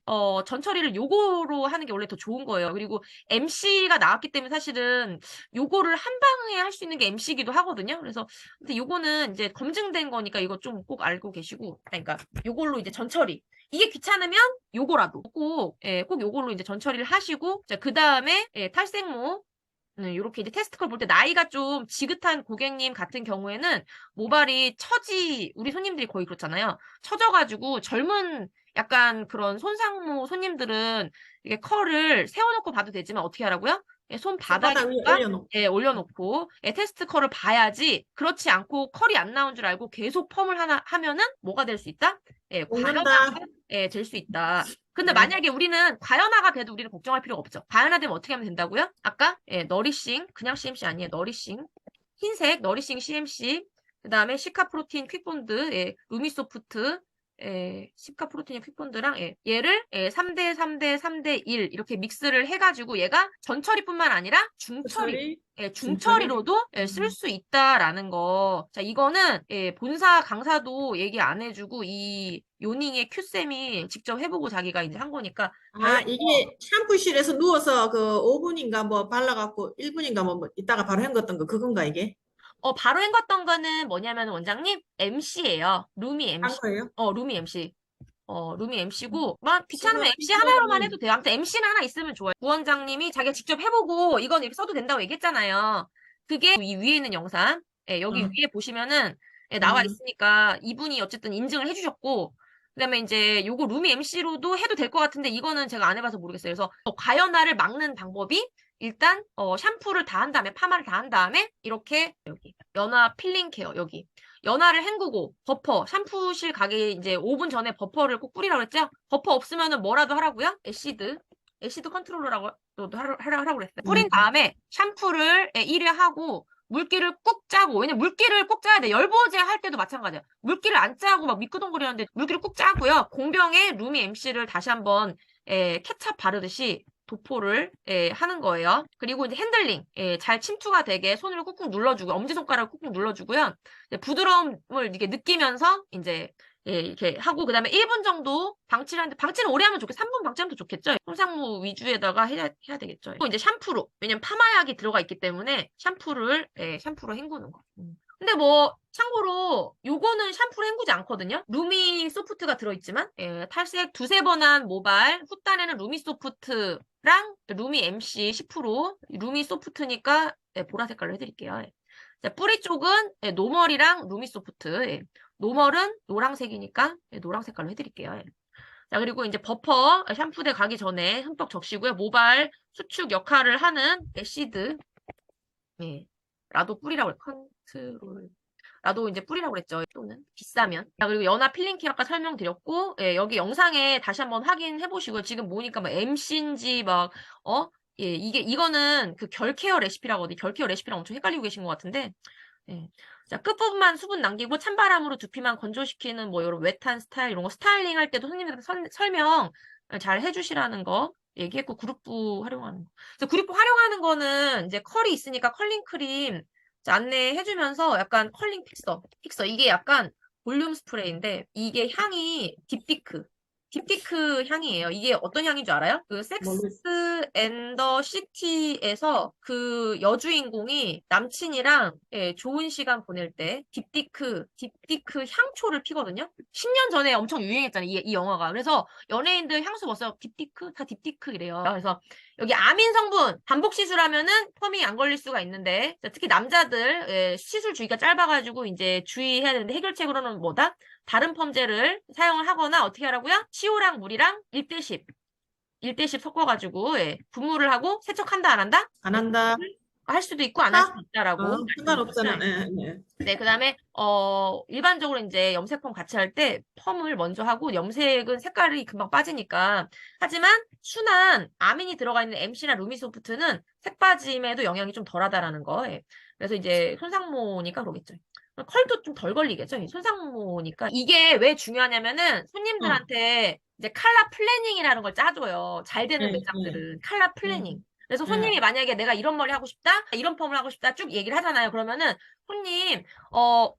전처리를 요거로 하는 게 원래 더 좋은 거예요. 그리고 MC가 나왔기 때문에 사실은 요거를 한 방에 할 수 있는 게 MC기도 하거든요. 그래서 근데 요거는 이제 검증된 거니까 이거 좀 꼭 알고 계시고 그러니까 요걸로 이제 전처리 이게 귀찮으면 요거라도 꼭, 예, 꼭 요걸로 이제 전처리를 하시고 자, 그다음에 예, 탈색모 요렇게 이제 테스트컬 볼 때 나이가 좀 지긋한 고객님 같은 경우에는 모발이 우리 손님들이 거의 그렇잖아요. 처져가지고 젊은 약간 그런 손상모 손님들은 이게 컬을 세워놓고 봐도 되지만 어떻게 하라고요? 예, 손바닥 위에 손바닥에다가 올려놓고. 예, 올려놓고 예, 테스트 컬을 봐야지 그렇지 않고 컬이 안 나온 줄 알고 계속 펌을 하면은 뭐가 될 수 있다? 예, 녹는다. 과연화가 예, 될 수 있다. 근데 네. 만약에 우리는 과연화가 돼도 우리는 걱정할 필요가 없죠. 과연화되면 어떻게 하면 된다고요? 아까 예, 너리싱 그냥 CMC 아니에요. 너리싱 흰색 너리싱 CMC 그 다음에 시카프로틴 퀵본드 예, 루미소프트 예, 시카프로틴의 퀵본드랑 예, 얘를 예, 3대 3대 3대 1 이렇게 믹스를 해가지고 얘가 전처리뿐만 아니라 중처리 처리, 예, 중처리. 중처리로도 예, 쓸 수 있다라는 거. 자, 이거는 예, 본사 강사도 얘기 안 해주고 이 요닝의 큐쌤이 직접 해보고 자기가 이제 한 거니까 아, 달라서 이게 샴푸실에서 누워서 그 5분인가 뭐 발라갖고 1분인가 뭐 이따가 바로 헹궜던 거 그건가 이게? 바로 헹궜던 거는 뭐냐면 원장님 MC예요. 루미 한 MC. 거예요? 루미 MC. 루미 MC고, 막 귀찮으면 지금 MC 하나로만 해도 피부는 돼요. 아무튼 MC는 하나 있으면 좋아요. 부원장님이 자기가 직접 해보고 이건 이렇게 써도 된다고 얘기했잖아요. 그게 이 위에 있는 영상, 예, 여기 어, 위에 보시면은 예, 나와 음, 있으니까 이분이 어쨌든 인증을 해주셨고, 그다음에 이제 요거 루미 MC로도 해도 될 것 같은데 이거는 제가 안 해봐서 모르겠어요. 그래서 과연화를 막는 방법이 일단 샴푸를 다 한 다음에 파마를 다 한 다음에 이렇게 여기 연화 필링 케어 여기 연화를 헹구고 버퍼 샴푸실 가기 이제 5분 전에 버퍼를 꼭 뿌리라고 했죠? 버퍼 없으면은 뭐라도 하라고요? 애시드 컨트롤러라고 하라고 그랬어요. 뿌린 다음에 샴푸를 1회 하고 물기를 꾹 짜고 왜냐면 물기를 꾹 짜야 돼. 열보제 할 때도 마찬가지야. 물기를 안 짜고 막 미끄덩거리는데 물기를 꾹 짜고요. 공병에 루미 MC를 다시 한번 케찹 바르듯이 도포를 하는 거예요. 그리고 이제 핸들링 잘 침투가 되게 손을 꾹꾹 눌러주고 엄지손가락을 꾹꾹 눌러주고요. 부드러움을 이렇게 느끼면서 이제 이렇게 하고 그다음에 1분 정도 방치를 하는데 방치는 오래 하면 좋겠 3분 방치하면 더 좋겠죠. 손상모 위주에다가 해야 되겠죠. 또 이제 샴푸로 왜냐면 파마약이 들어가 있기 때문에 샴푸로 헹구는 거. 근데 뭐 참고로 요거는 샴푸로 헹구지 않거든요. 루미 소프트가 들어있지만 탈색 두세 번 한 모발 후단에는 루미 소프트랑 루미 MC 10% 루미 소프트니까 보라 색깔로 해드릴게요. 자, 뿌리 쪽은 노멀이랑 루미 소프트 노멀은 노란색이니까 노란 색깔로 해드릴게요. 자, 그리고 이제 버퍼 샴푸대 가기 전에 흠뻑 적시고요. 모발 수축 역할을 하는 애시드 라도 뿌리라고 컨트롤 라도 이제 뿌리라고 그랬죠. 또는 비싸면. 자, 그리고 연화 필링 케어 아까 설명드렸고 여기 영상에 다시 한번 확인해 보시고요. 지금 보니까 막 MC인지 막 이거는 그 결 케어 레시피라거든요. 결 케어 레시피랑 엄청 헷갈리고 계신 것 같은데 자, 끝부분만 수분 남기고 찬바람으로 두피만 건조시키는 뭐 이런 웨트한 스타일 이런 거 스타일링 할 때도 선생님들한테 설명 잘 해주시라는 거 얘기했고 그룹부 활용하는 거. 그래서 그룹부 활용하는 거는 이제 컬이 있으니까 컬링 크림 안내해주면서 약간 컬링 픽서 이게 약간 볼륨 스프레이인데 이게 향이 딥티크 향이에요. 이게 어떤 향인 줄 알아요? 그 섹스 앤 더 시티에서 그 여주인공이 남친이랑 좋은 시간 보낼 때 딥티크 향초를 피거든요. 10년 전에 엄청 유행했잖아요. 이 영화가. 그래서 연예인들 향수 뭐 써요? 딥티크? 다 딥티크 이래요. 그래서 여기 아민 성분 반복 시술하면은 펌이 안 걸릴 수가 있는데 특히 남자들 시술 주기가 짧아가지고 이제 주의해야 되는데 해결책으로는 뭐다? 다른 펌제를 사용을 하거나 어떻게 하라고요? 시오랑 물이랑 1대10 1대10 섞어가지고, 예, 분무를 하고 세척한다, 안 한다? 안 한다. 할 수도 있고, 안 할 수도 있다라고. 상관없잖아. 말씀하셨잖아요. 네. 네, 그 다음에, 일반적으로 이제 염색펌 같이 할 때 펌을 먼저 하고 염색은 색깔이 금방 빠지니까. 하지만 순한 아민이 들어가 있는 MC나 루미소프트는 색 빠짐에도 영향이 좀 덜하다라는 거. 예. 그래서 이제 손상모니까 그러겠죠. 컬도 좀 덜 걸리겠죠. 이 손상모니까. 이게 왜 중요하냐면은 손님들한테 이제 컬러 플래닝이라는 걸 짜줘요. 잘 되는 네, 매장들은. 컬러 플래닝. 그래서 네. 손님이 만약에 내가 이런 머리 하고 싶다, 이런 펌을 하고 싶다 쭉 얘기를 하잖아요. 그러면은 손님,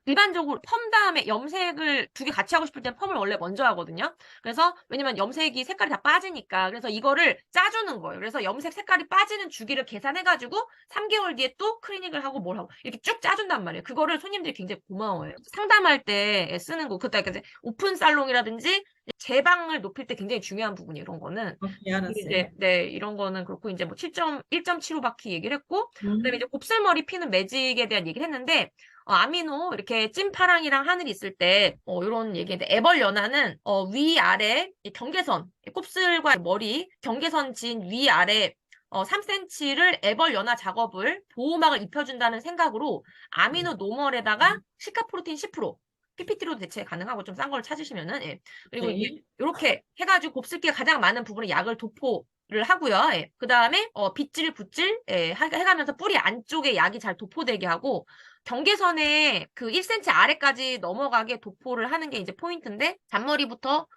일반적으로 펌 다음에 염색을 두 개 같이 하고 싶을 땐 펌을 원래 먼저 하거든요. 그래서 왜냐면 염색이 색깔이 다 빠지니까. 그래서 이거를 짜주는 거예요. 그래서 염색 색깔이 빠지는 주기를 계산해가지고 3개월 뒤에 또 클리닉을 하고 뭘 하고 이렇게 쭉 짜준단 말이에요. 그거를 손님들이 굉장히 고마워해요. 상담할 때 쓰는 거, 그때 이제 오픈 살롱이라든지 제방을 높일 때 굉장히 중요한 부분이에요. 이런 거는. 오케이, 알았어요. 이제, 네, 이런 거는 그렇고, 이제 뭐 1.75 바퀴 얘기를 했고, 음. 그다음에 이제 곱슬머리 피는 매직에 대한 얘기를 했는데, 아미노, 이렇게 찐파랑이랑 하늘이 있을 때, 이런 얘기인데, 애벌 연화는, 위아래, 이 경계선, 곱슬과 머리, 경계선 진 위아래, 3cm를 애벌 연화 작업을 보호막을 입혀준다는 생각으로 아미노 노멀에다가 시카프로틴 10%, PPT로도 대체 가능하고 좀 싼 걸 찾으시면은, 예. 그리고 네. 이제 이렇게 해가지고 곱슬기가 가장 많은 부분에 약을 도포를 하고요. 예. 그 다음에 빗질, 붓질 해가면서 뿌리 안쪽에 약이 잘 도포되게 하고 경계선에 그 1cm 아래까지 넘어가게 도포를 하는 게 이제 포인트인데 잔머리부터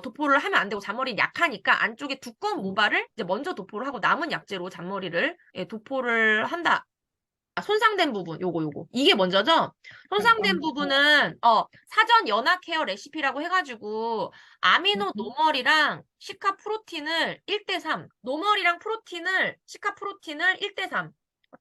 도포를 하면 안 되고 잔머리는 약하니까 안쪽에 두꺼운 모발을 이제 먼저 도포를 하고 남은 약재로 잔머리를 예, 도포를 한다. 손상된 부분, 요거. 이게 먼저죠? 손상된 부분은, 사전 연화 케어 레시피라고 해가지고, 아미노 노멀이랑 시카 프로틴을 1대3, 노멀이랑 시카 프로틴을 1대3.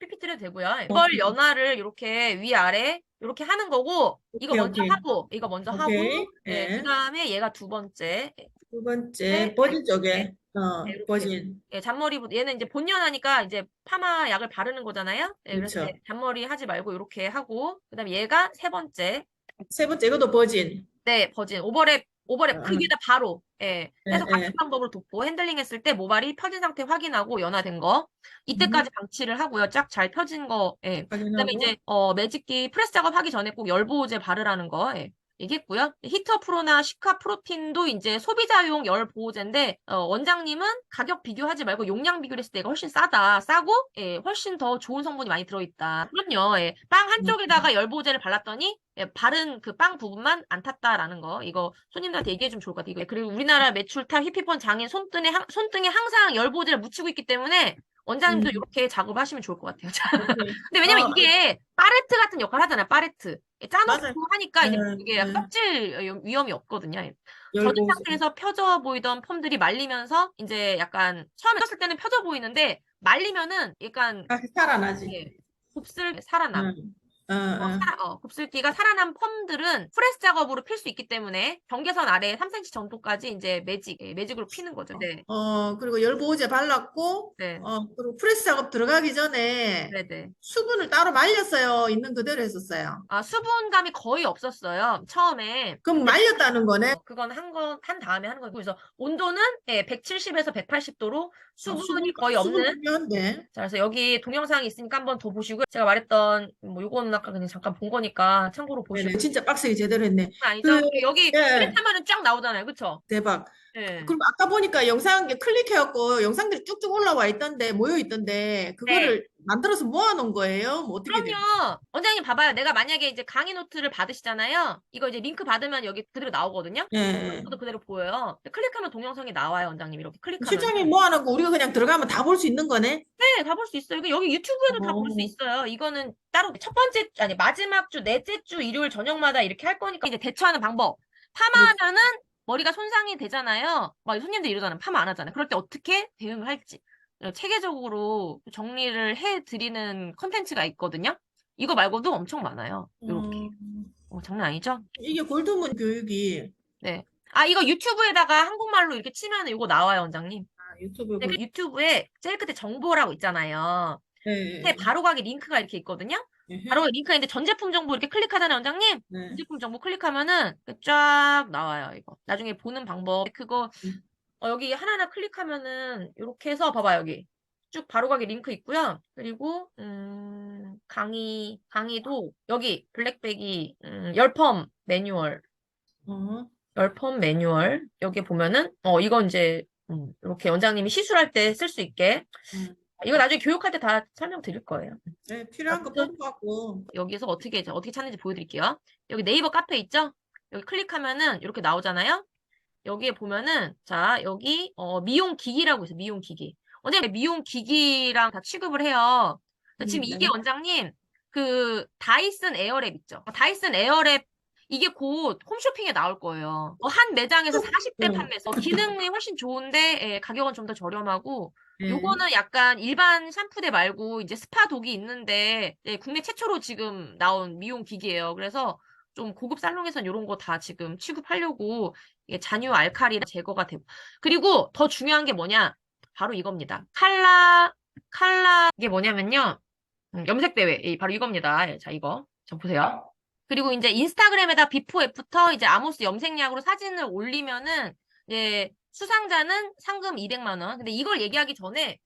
PPT를 되고요. 이걸 연화를 이렇게 위아래, 이렇게 하는 거고, 이거 오케이, 먼저 오케이. 하고, 이거 먼저 하고, 오케이. 예, 예. 그 다음에 얘가 두 번째. 두 번째, 네, 버진 쪽에, 네, 이렇게. 버진. 예, 잔머리부터 얘는 이제 본연하니까 이제 파마 약을 바르는 거잖아요. 예, 그래서 그렇죠. 이제 잔머리 하지 말고 이렇게 하고 그다음에 얘가 세 번째. 세 번째, 이것도 버진. 네, 버진 오버랩 그 위에다 바로 해서 예, 같은 예. 방법으로 돋고 핸들링 했을 때 모발이 펴진 상태 확인하고 연화된 거 이때까지 방치를 하고요. 쫙 잘 펴진 거. 예. 그다음에 확인하고. 이제 매직기 프레스 작업하기 전에 꼭 열보호제 바르라는 거. 예. 얘기했고요. 히터 프로나 시카 프로틴도 이제 소비자용 열 보호제인데 원장님은 가격 비교하지 말고 용량 비교를 했을 때 이거 훨씬 싸고 예, 훨씬 더 좋은 성분이 많이 들어있다. 그럼요. 예, 빵 한쪽에다가 열 보호제를 발랐더니 예, 바른 그 빵 부분만 안 탔다라는 거. 이거 손님들한테 얘기해주면 좋을 것 같아요. 이거. 그리고 우리나라 매출탑 히피폰 장인 손등에 항상 열 보호제를 묻히고 있기 때문에 원장님도 이렇게 작업을 하시면 좋을 것 같아요. 근데 왜냐면 이게 파레트 같은 역할을 하잖아요. 파레트. 짜놓고 맞아요. 하니까 이제 네, 이게 네. 껍질 위험이 없거든요. 젖은 열보호제. 상태에서 펴져 보이던 펌들이 말리면서 이제 약간 처음에 떴을 때는 펴져 보이는데 말리면은 약간 다시 살아나지. 예, 곱슬 살아남. 응. 곱슬기가 살아난 펌들은 프레스 작업으로 필 수 있기 때문에 경계선 아래 3cm 정도까지 이제 매직으로 피는 거죠. 네. 그리고 열보호제 발랐고, 네. 그리고 프레스 작업 들어가기 전에 네네. 수분을 따로 말렸어요. 있는 그대로 했었어요. 수분감이 거의 없었어요. 처음에. 그럼 말렸다는 거네? 그건 한 다음에 하는 거고. 그래서 온도는 170에서 180도로 수분이 거의 수분 없는. 중요한데. 자, 그래서 여기 동영상이 있으니까 한번 더 보시고요. 제가 말했던, 뭐, 요거는 아까 그냥 잠깐 본 거니까 참고로 보시고. 네네, 진짜 빡세게 제대로 했네. 아니죠? 여기 예, 클릭하면은 쫙 나오잖아요. 그쵸? 대박. 네. 그리고 아까 보니까 영상 클릭해갖고 영상들이 쭉쭉 올라와 있던데, 모여 있던데, 그거를 만들어서 모아놓은 거예요? 뭐 어떻게 돼? 그럼요. 원장님 봐봐요. 내가 만약에 이제 강의 노트를 받으시잖아요. 이거 이제 링크 받으면 여기 그대로 나오거든요. 예. 저도 그대로 보여요. 클릭하면 동영상이 나와요, 원장님. 이렇게 클릭하면. 실장님 모아놓은 거 우리가 그냥 들어가면 다 볼 수 있는 거네? 네, 다 볼 수 있어요. 이거 여기 유튜브에도 다 볼 수 있어요. 이거는 따로 마지막 주, 넷째 주 일요일 저녁마다 이렇게 할 거니까 이제 대처하는 방법. 파마하면은 머리가 손상이 되잖아요. 막 손님들 이러잖아요. 파마 안 하잖아요. 그럴 때 어떻게 대응을 할지. 체계적으로 정리를 해드리는 컨텐츠가 있거든요. 이거 말고도 엄청 많아요. 이렇게. 장난 아니죠? 이게 골드문 교육이 네. 이거 유튜브에다가 한국말로 이렇게 치면 이거 나와요, 원장님. 유튜브 네, 유튜브에 제일 끝에 정보라고 있잖아요. 밑에 바로 가기 링크가 이렇게 있거든요. 바로 가기 링크가 있는데 전 제품 정보 이렇게 클릭하잖아요, 원장님. 전 제품 정보 클릭하면은 쫙 나와요, 이거. 나중에 보는 방법. 그거 여기 하나하나 클릭하면은 이렇게 해서 봐봐 여기 쭉 바로가기 링크 있고요. 그리고 강의도 여기 블랙백이 열펌 매뉴얼 어, 열펌 매뉴얼 여기 보면은 이건 이제 이렇게 원장님이 시술할 때 쓸 수 있게 음. 이거 나중에 교육할 때 다 설명드릴 거예요. 네, 필요한 거 아무튼 뽑아갖고. 여기서 어떻게 찾는지 보여드릴게요. 여기 네이버 카페 있죠? 여기 클릭하면은 이렇게 나오잖아요. 여기에 보면은 자 여기 미용 기기라고 있어요. 미용 기기. 원장님 미용 기기랑 다 취급을 해요. 지금 이게 네. 원장님 그 다이슨 에어랩 있죠? 다이슨 에어랩 이게 곧 홈쇼핑에 나올 거예요. 한 매장에서 40대 응. 판매해서 기능이 훨씬 좋은데 가격은 좀 더 저렴하고 네. 요거는 약간 일반 샴푸대 말고 이제 스파 독이 있는데 국내 최초로 지금 나온 미용 기기예요. 그래서 좀 고급 살롱에선 이런 거 다 지금 취급하려고 이게 잔유 알칼리 제거가 되고 그리고 더 중요한 게 뭐냐 바로 이겁니다. 칼라 이게 뭐냐면요 염색 대회 바로 이겁니다. 자 이거 좀 보세요. 그리고 이제 인스타그램에다 비포 애프터 이제 아모스 염색약으로 사진을 올리면은 이제 수상자는 상금 200만 원. 근데 이걸 얘기하기 전에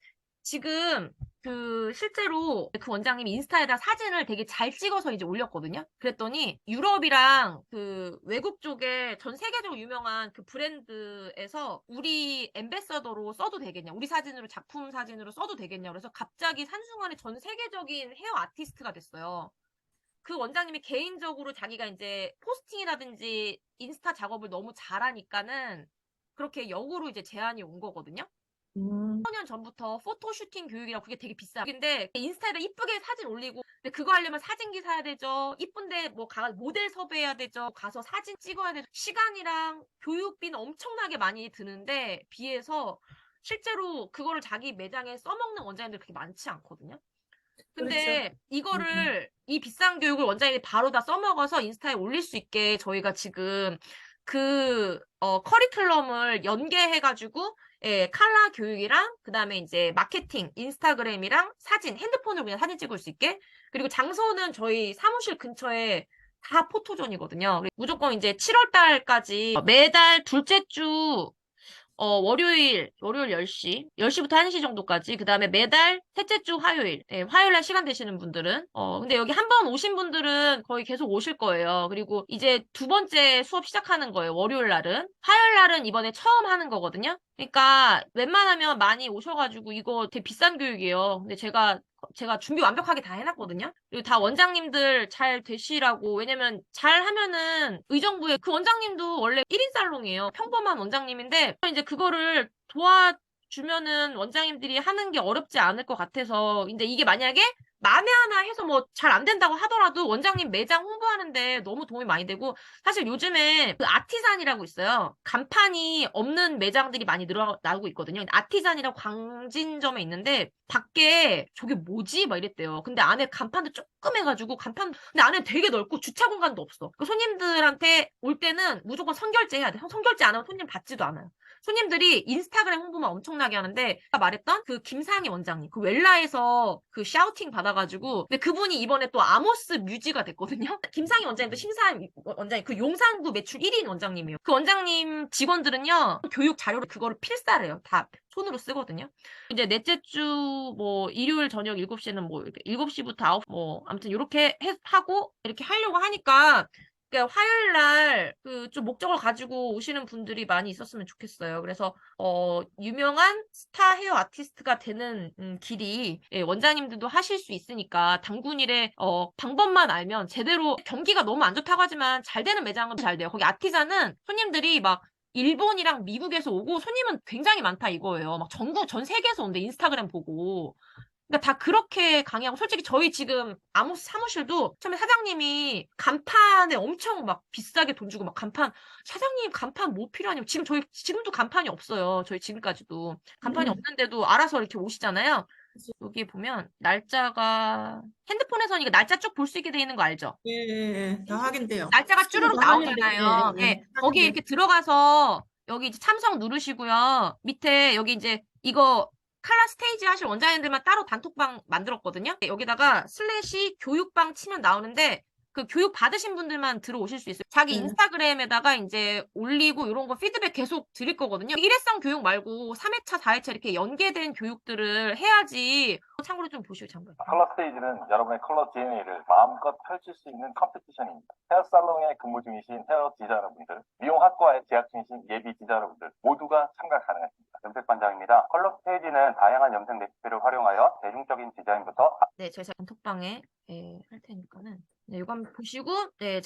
지금 그 실제로 그 원장님이 인스타에다 사진을 되게 잘 찍어서 이제 올렸거든요. 그랬더니 유럽이랑 그 외국 쪽에 전 세계적으로 유명한 그 브랜드에서 우리 앰베서더로 써도 되겠냐, 우리 사진으로 작품 사진으로 써도 되겠냐. 그래서 갑자기 한순간에 전 세계적인 헤어 아티스트가 됐어요. 그 원장님이 개인적으로 자기가 이제 포스팅이라든지 인스타 작업을 너무 잘하니까는 그렇게 역으로 이제 제안이 온 거거든요. 4년 전부터 포토슈팅 교육이라고 그게 되게 비싸요. 근데 인스타에다 이쁘게 사진 올리고 근데 그거 하려면 사진기 사야 되죠. 이쁜데 뭐 모델 섭외해야 되죠. 가서 사진 찍어야 되죠. 시간이랑 교육비는 엄청나게 많이 드는데 비해서 실제로 그거를 자기 매장에 써먹는 원장님들이 그렇게 많지 않거든요. 근데 이거를 이 비싼 교육을 원장님이 바로 다 써먹어서 인스타에 올릴 수 있게 저희가 지금 그 커리큘럼을 연계해가지고 칼라 교육이랑 그다음에 이제 마케팅, 인스타그램이랑 사진, 핸드폰으로 그냥 사진 찍을 수 있게 그리고 장소는 저희 사무실 근처에 다 포토존이거든요. 무조건 이제 7월 달까지 매달 둘째 주 월요일 10시부터 1시 정도까지, 그 다음에 매달 셋째 주 화요일, 화요일 날 시간 되시는 분들은, 근데 여기 한 번 오신 분들은 거의 계속 오실 거예요. 그리고 이제 두 번째 수업 시작하는 거예요. 월요일 날은. 화요일 날은 이번에 처음 하는 거거든요. 그러니까 웬만하면 많이 오셔가지고 이거 되게 비싼 교육이에요. 근데 제가 준비 완벽하게 다 해놨거든요. 그리고 다 원장님들 잘 되시라고. 왜냐면 잘 하면은 의정부에 그 원장님도 원래 1인 살롱이에요. 평범한 원장님인데 이제 그거를 도와주면은 원장님들이 하는 게 어렵지 않을 것 같아서 이제 이게 만약에 만에 하나 해서 뭐 잘 안 된다고 하더라도 원장님 매장 홍보하는데 너무 도움이 많이 되고 사실 요즘에 그 아티산이라고 있어요. 간판이 없는 매장들이 많이 나오고 있거든요. 아티산이라고 광진점에 있는데 밖에 저게 뭐지? 막 이랬대요. 근데 안에 간판도 조금 해가지고 근데 안에 되게 넓고 주차 공간도 없어. 그 손님들한테 올 때는 무조건 선결제 해야 돼. 선결제 안 하면 손님 받지도 않아요. 손님들이 인스타그램 홍보만 엄청나게 하는데 아까 말했던 그 김상희 원장님 그 웰라에서 그 샤우팅 받아가지고 근데 그분이 이번에 또 아모스 뮤지가 됐거든요. 김상희 원장님도 심사한 원장님 그 용산구 매출 1인 원장님이에요. 그 원장님 직원들은요 교육 자료를 그거를 필사래요. 다 손으로 쓰거든요. 이제 넷째 주 뭐 일요일 저녁 7시에는 뭐 7시부터 9시 뭐 아무튼 이렇게 하고 이렇게 하려고 하니까 그러니까 화요일 날 그 좀 목적을 가지고 오시는 분들이 많이 있었으면 좋겠어요. 그래서 유명한 스타 헤어 아티스트가 되는 길이 원장님들도 하실 수 있으니까 당군일에 방법만 알면 제대로 경기가 너무 안 좋다고 하지만 잘 되는 매장은 잘 돼요. 거기 아티자는 손님들이 막 일본이랑 미국에서 오고 손님은 굉장히 많다 이거예요. 막 전 세계에서 온대 인스타그램 보고. 그러니까 다 그렇게 강의하고 솔직히 저희 지금 아모스 사무실도 처음에 사장님이 간판에 엄청 막 비싸게 돈 주고 막 사장님 간판 뭐 필요하냐고 지금도 간판이 없어요. 저희 지금까지도 간판이 없는데도 알아서 이렇게 오시잖아요. 여기 보면 날짜가 핸드폰에서는 이거 날짜 쭉 볼 수 있게 돼 있는 거 알죠? 예, 다 확인돼요. 날짜가 쭈르륵 다 나오잖아요. 확인돼요. 예, 거기 이렇게 들어가서 여기 이제 참석 누르시고요. 밑에 여기 이제 이거 칼라 스테이지 하실 원장님들만 따로 단톡방 만들었거든요. 여기다가 / 교육방 치면 나오는데 그 교육 받으신 분들만 들어오실 수 있어요. 자기 인스타그램에다가 이제 올리고 이런 거 피드백 계속 드릴 거거든요. 일회성 교육 말고 3회차, 4회차 이렇게 연계된 교육들을 해야지. 참고로 좀 보시고 참고요. 컬러 스테이지는 여러분의 컬러 DNA를 마음껏 펼칠 수 있는 컴피티션입니다. 헤어 살롱에 근무 중이신 헤어 디자이너분들, 미용학과에 재학 중이신 예비 디자이너분들 모두가 참가 가능하십니다. 염색반장입니다. 컬러 스테이지는 다양한 염색 레시피를 활용하여 대중적인 디자인부터 네, 저희 단톡방에 할 테니까는 네, 이거 한번 보시고 네,